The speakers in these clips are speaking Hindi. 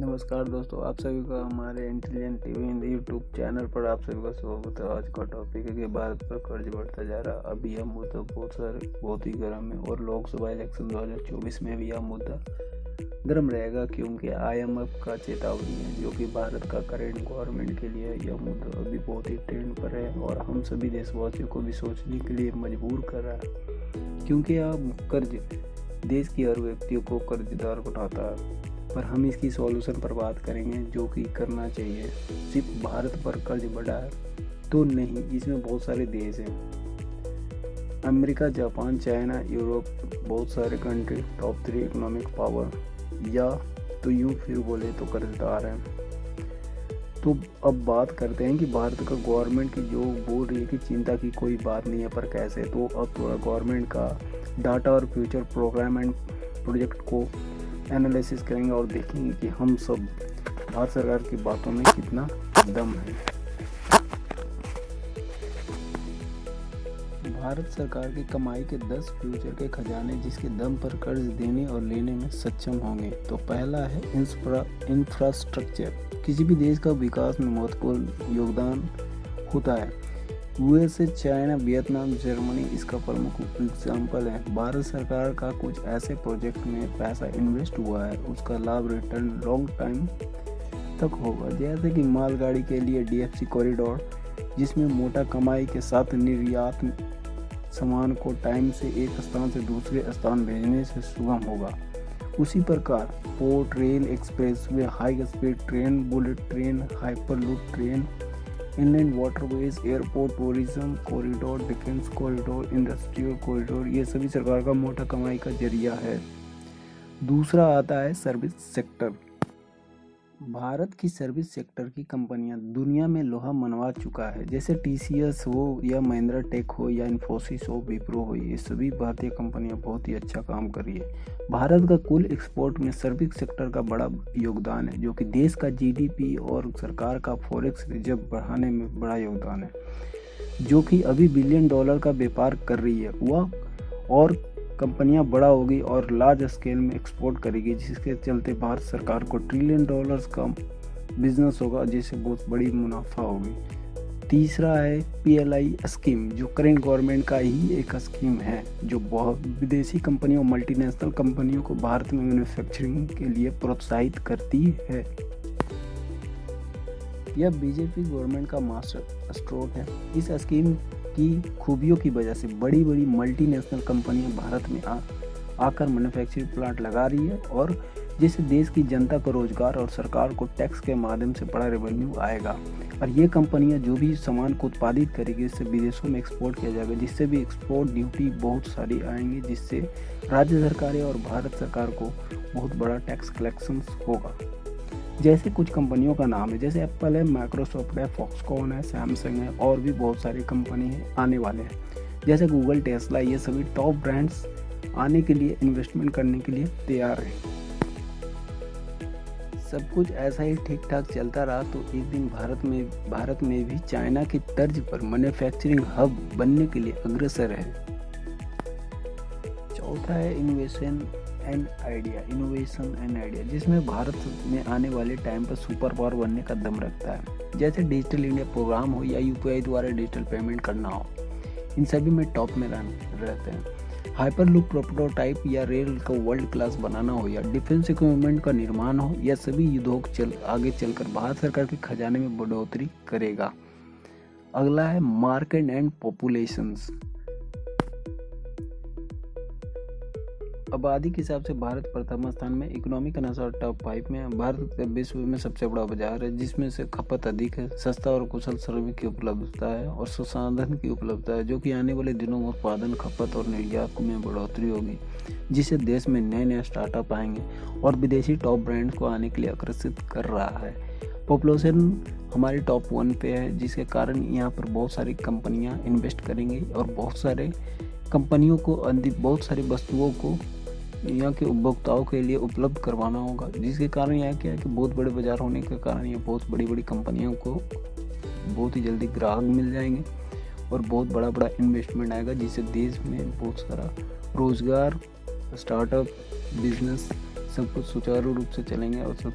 नमस्कार दोस्तों, आप सभी का हमारे intelligent TV Hindi YouTube channel पर आप सभी का स्वागत है। आज का टॉपिक है कि भारत पर कर्ज बढ़ता जा रहा। अभी यह मुद्दा बहुत ही गर्म है और लोकसभा इलेक्शन 2024 में भी यह मुद्दा गर्म रहेगा, क्योंकि IMF का चेतावनी है जो कि भारत का करेंट गवर्नमेंट के लिए यह मुद्दा अभी बहुत ही ट्रेंड पर है और हम सभी देशवासियों को भी सोचने के लिए मजबूर कर रहा है, क्योंकि यह कर्ज देश की हर व्यक्ति को कर्जदार बनाता है। पर हम इसकी सॉल्यूशन पर बात करेंगे जो कि करना चाहिए। सिर्फ भारत पर कर्ज बढ़ा है तो नहीं, इसमें बहुत सारे देश हैं। अमेरिका, जापान, चाइना, यूरोप, बहुत सारे कंट्री टॉप 3 इकोनॉमिक पावर या तो यूँ फिर बोले तो कर्जदार हैं। तो अब बात करते हैं कि भारत का गवर्नमेंट की जो बोल रही है कि चिंता की कोई बात नहीं है, पर कैसे। तो अब थोड़ा गवर्नमेंट का डाटा और फ्यूचर प्रोग्राम एंड प्रोजेक्ट को एनालिसिस करेंगे और देखेंगे कि हम सब भारत सरकार की बातों में कितना दम है। भारत सरकार की कमाई के 10 फ्यूचर के खजाने जिसके दम पर कर्ज देने और लेने में सक्षम होंगे। तो पहला है इंफ्रास्ट्रक्चर। किसी भी देश का विकास में महत्वपूर्ण योगदान होता है। USA, चाइना, वियतनाम, जर्मनी इसका प्रमुख एग्जाम्पल है। भारत सरकार का कुछ ऐसे प्रोजेक्ट में पैसा इन्वेस्ट हुआ है, उसका लाभ रिटर्न लॉन्ग टाइम तक होगा। जैसे कि मालगाड़ी के लिए DFC कॉरिडोर, जिसमें मोटा कमाई के साथ निर्यात सामान को टाइम से एक स्थान से दूसरे स्थान भेजने से सुगम होगा। उसी प्रकार port, rail, expressway, high speed train, bullet train, hyperloop train, inland waterways, airport, tourism corridor, defence corridor, industrial corridor, ये सभी सरकार का मोटा कमाई का जरिया है। दूसरा आता है सर्विस सेक्टर। भारत की सर्विस सेक्टर की कंपनियां दुनिया में लोहा मनवा चुका है, जैसे TCS हो या महिंद्रा टेक हो या इन्फोसिस हो, विप्रो हो, ये सभी भारतीय कंपनियां बहुत ही अच्छा काम कर रही है। भारत का कुल एक्सपोर्ट में सर्विस सेक्टर का बड़ा योगदान है, जो कि देश का GDP और सरकार का फॉरेक्स रिजर्व बढ़ाने में बड़ा योगदान है, जो कि अभी $1 बिलियन का व्यापार कर रही है। वह और कंपनियां बड़ा होगी और लार्ज स्केल में एक्सपोर्ट करेगी, जिसके चलते भारत सरकार को $1 ट्रिलियन का बिजनेस होगा, जिससे बहुत बड़ी मुनाफा होगी। तीसरा है PLI स्कीम, जो करेंट गवर्नमेंट का ही एक स्कीम है, जो बहुत विदेशी कंपनियों, मल्टीनेशनल कंपनियों को भारत में मैन्युफैक्चरिंग के लिए प्रोत्साहित करती है। यह BJP गवर्नमेंट का मास्टर स्ट्रोक है। इस स्कीम की खूबियों की वजह से बड़ी बड़ी मल्टीनेशनल कंपनियां भारत में आकर मैन्युफैक्चरिंग प्लांट लगा रही है, और जिससे देश की जनता को रोजगार और सरकार को टैक्स के माध्यम से बड़ा रेवेन्यू आएगा। और ये कंपनियां जो भी सामान को उत्पादित करेगी, इससे विदेशों में एक्सपोर्ट किया जाएगा, जिससे भी एक्सपोर्ट ड्यूटी बहुत सारी आएंगी, जिससे राज्य सरकारें और भारत सरकार को बहुत बड़ा टैक्स कलेक्शन होगा। जैसे कुछ कंपनियों का नाम है, जैसे एप्पल है, माइक्रोसॉफ्ट है, फॉक्सकॉन है, सैमसंग है, और भी बहुत सारी कंपनी है आने वाले हैं, जैसे गूगल, टेस्ला, ये सभी टॉप ब्रांड्स आने के लिए इन्वेस्टमेंट करने के लिए तैयार हैं। सब कुछ ऐसा ही ठीक ठाक चलता रहा तो एक दिन भारत में भी चाइना की तर्ज पर मैन्युफैक्चरिंग हब बनने के लिए अग्रसर है। चौथा है इनोवेशन एंड आइडिया, जिसमें भारत में आने वाले टाइम पर सुपर पावर बनने का दम रखता है। जैसे डिजिटल इंडिया प्रोग्राम हो या UPI द्वारा डिजिटल पेमेंट करना हो, इन सभी में टॉप में रहते हैं। हाइपरलूप प्रोटोटाइप या रेल को वर्ल्ड क्लास बनाना हो या डिफेंस इक्विपमेंट का निर्माण हो, या सभी उद्योग आगे चलकर भारत सरकार के खजाने में बढ़ोतरी करेगा। अगला है मार्केट एंड पॉपुलेशंस। आबादी के हिसाब से भारत प्रथम स्थान में, इकोनॉमी के अनुसार टॉप 5 में। भारत विश्व में सबसे बड़ा बाजार है, जिसमें से खपत अधिक है, सस्ता और कुशल श्रमिक की उपलब्धता है और संसाधन की उपलब्धता है, जो कि आने वाले दिनों में उत्पादन, खपत और निर्यात में बढ़ोतरी होगी, जिससे देश में नए नए स्टार्टअप आएंगे और विदेशी टॉप ब्रांड्स को आने के लिए आकर्षित कर रहा है। पॉपुलेशन हमारी टॉप 1 पे है, जिसके कारण यहाँ पर बहुत सारी कंपनियाँ इन्वेस्ट करेंगी और बहुत सारे कंपनियों को बहुत सारी वस्तुओं को यहाँ के उपभोक्ताओं के लिए उपलब्ध करवाना होगा, जिसके कारण यहाँ क्या है कि बहुत बड़े बाजार होने के कारण ये बहुत बड़ी बड़ी कंपनियों को बहुत ही जल्दी ग्राहक मिल जाएंगे और बहुत बड़ा बड़ा इन्वेस्टमेंट आएगा, जिससे देश में बहुत सारा रोजगार, स्टार्टअप, बिजनेस सब कुछ सुचारू रूप से चलेंगे और सब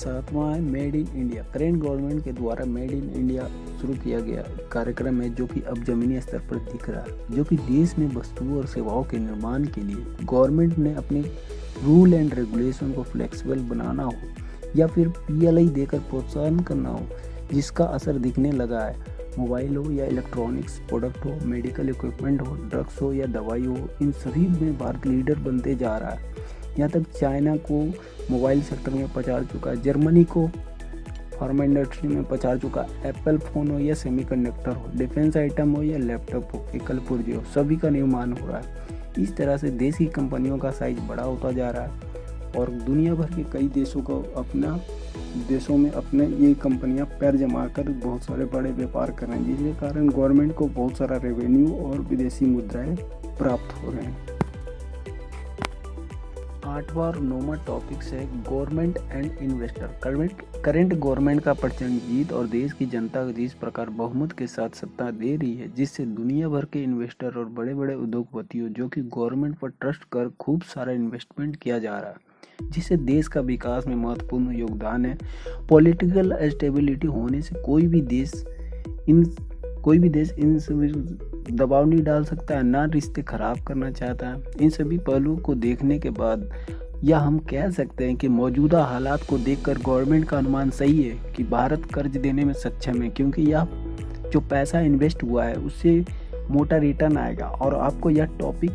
सातवां है made in India. Current government के द्वारा मेड इन इंडिया शुरू किया गया कार्यक्रम है जो कि अब जमीनी स्तर पर दिख रहा है, जो कि देश में वस्तुओं और सेवाओं के निर्माण के लिए गवर्नमेंट ने अपने रूल एंड रेगुलेशन को फ्लेक्सिबल बनाना हो या फिर PLI देकर प्रोत्साहन करना हो, जिसका असर दिखने लगा है। मोबाइल हो या इलेक्ट्रॉनिक्स प्रोडक्ट हो, मेडिकल इक्विपमेंट हो, ड्रग्स हो या दवाई हो, इन सभी में भारत लीडर बनते जा रहा है। यहाँ तक चाइना को मोबाइल सेक्टर में पछाड़ चुका है, जर्मनी को फार्मा इंडस्ट्री में पछाड़ चुका है। एप्पल फ़ोन हो या सेमीकंडक्टर हो, डिफेंस आइटम हो या लैपटॉप हो, एकल पुर्जे हो, सभी का निर्माण हो रहा है। इस तरह से देश की कंपनियों का साइज बड़ा होता जा रहा है और दुनिया भर के कई देशों में अपने ये कंपनियां पैर जमा कर बहुत सारे बड़े व्यापार कर रहे हैं, जिसके कारण गवर्नमेंट को बहुत सारा रेवेन्यू और विदेशी मुद्राएं प्राप्त हो रहे हैं। 8वां और 9वां टॉपिक्स है government and investor. Current government का प्रचंड जीत और देश की जनता को जिस प्रकार बहुमत के साथ सत्ता दे रही है, जिससे दुनिया भर के इन्वेस्टर और बड़े बड़े उद्योगपतियों जो कि गवर्नमेंट पर ट्रस्ट कर खूब सारा इन्वेस्टमेंट किया जा रहा है, जिससे देश का विकास में महत्वपूर्ण योगदान है। पॉलिटिकल स्टेबिलिटी होने से कोई भी देश इन सभी दबाव नहीं डाल सकता है, ना रिश्ते खराब करना चाहता है। इन सभी पहलुओं को देखने के बाद या हम कह सकते हैं कि मौजूदा हालात को देखकर गवर्नमेंट का अनुमान सही है कि भारत कर्ज देने में सक्षम है, क्योंकि यह जो पैसा इन्वेस्ट हुआ है उससे मोटा रिटर्न आएगा। और आपको यह टॉपिक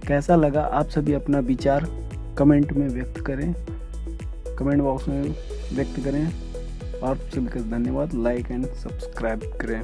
कैसा लगा, आप सभी अपना विचार कमेंट में व्यक्त करें, कमेंट बॉक्स में व्यक्त करें। आप सभी का धन्यवाद। लाइक एंड सब्सक्राइब करें।